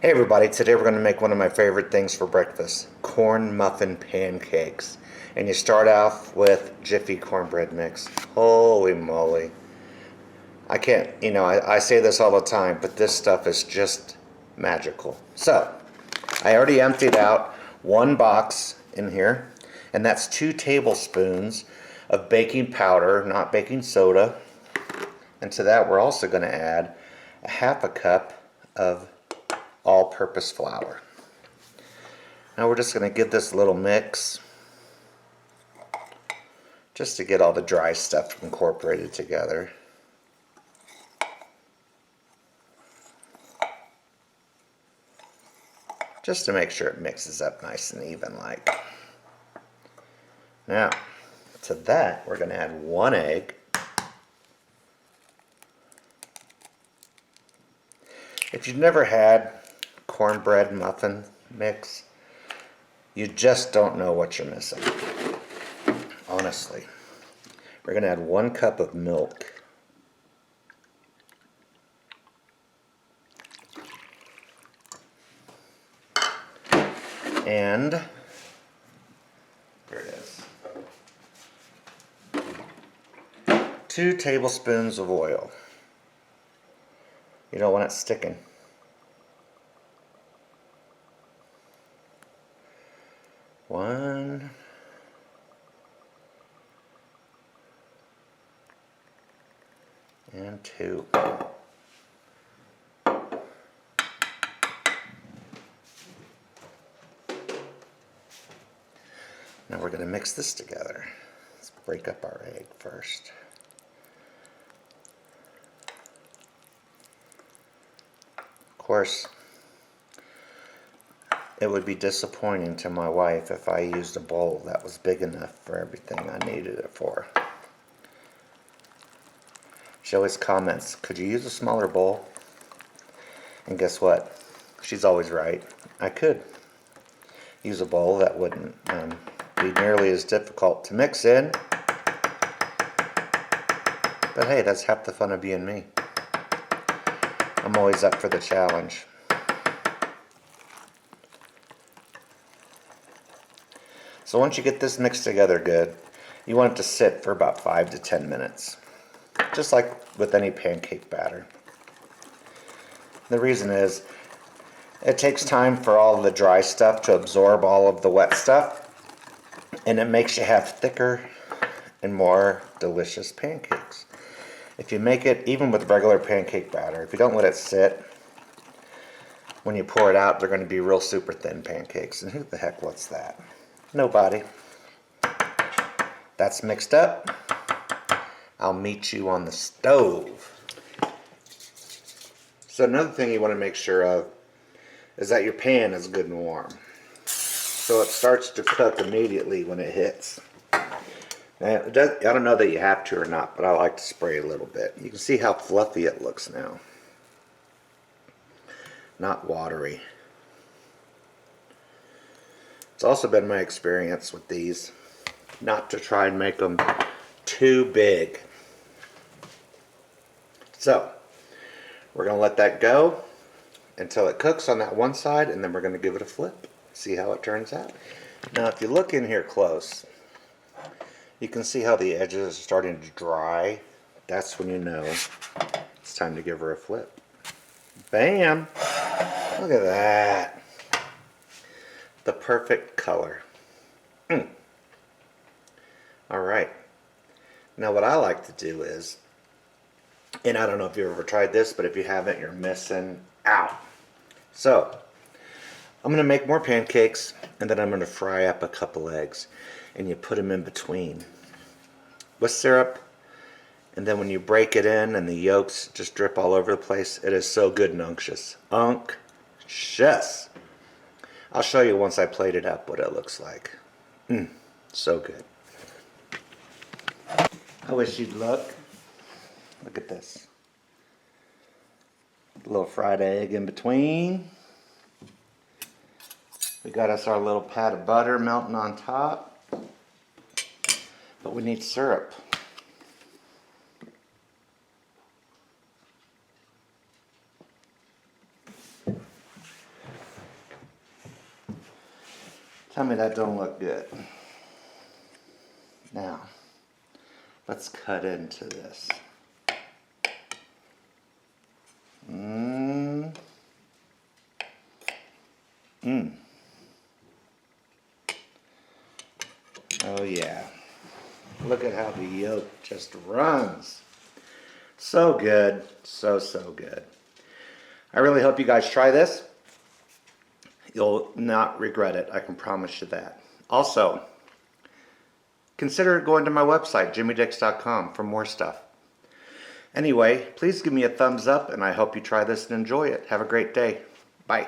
Hey everybody, today we're going to make one of my favorite things for breakfast, corn muffin pancakes. And you start off with Jiffy cornbread mix. Holy moly. I can't, I say this all the time, but this stuff is just magical. So, I already emptied out one box in here, and that's 2 tablespoons of baking powder, not baking soda. And to that we're also going to add a half a cup of all-purpose flour. Now we're just going to give this a little mix just to get all the dry stuff incorporated together. Just to make sure it mixes up nice and even like. Now, to that we're going to add 1 egg. If you've never had cornbread muffin mix, you just don't know what you're missing. Honestly. We're going to add 1 cup of milk. And here it is. 2 tablespoons of oil. You don't want it sticking. 1 and 2. Now we're going to mix this together. Let's break up our egg first. Of course, it would be disappointing to my wife if I used a bowl that was big enough for everything I needed it for. She always comments, could you use a smaller bowl? And guess what? She's always right. I could use a bowl that wouldn't be nearly as difficult to mix in. But hey, that's half the fun of being me. I'm always up for the challenge. So once you get this mixed together good, you want it to sit for about 5 to 10 minutes. Just like with any pancake batter. The reason is, it takes time for all the dry stuff to absorb all of the wet stuff, and it makes you have thicker and more delicious pancakes. If you make it, even with regular pancake batter, if you don't let it sit, when you pour it out, they're going to be real super thin pancakes. And who the heck wants that? Nobody. That's mixed up. I'll meet you on the stove. So another thing you want to make sure of is that your pan is good and warm. So it starts to cook immediately when it hits. Now, I don't know that you have to or not, but I like to spray a little bit. You can see how fluffy it looks now. Not watery. It's also been my experience with these not to try and make them too big. So, we're going to let that go until it cooks on that one side, and then we're going to give it a flip. See how it turns out. Now, if you look in here close, you can see how the edges are starting to dry. That's when you know it's time to give her a flip. Bam! Look at that. The perfect color. Alright. Now what I like to do is, and I don't know if you've ever tried this, but if you haven't, you're missing out. So, I'm going to make more pancakes, and then I'm going to fry up a couple eggs. And you put them in between with syrup. And then when you break it in and the yolks just drip all over the place, it is so good and unctuous. Unctuous. I'll show you once I plate it up what it looks like. So good. I wish you'd look. Look at this. A little fried egg in between. We got us our little pat of butter melting on top. But we need syrup. Tell me that don't look good. Now, let's cut into this. Oh yeah. Look at how the yolk just runs. So good. So good. I really hope you guys try this. You'll not regret it. I can promise you that. Also, consider going to my website, jimmydix.com, for more stuff. Anyway, please give me a thumbs up, and I hope you try this and enjoy it. Have a great day. Bye.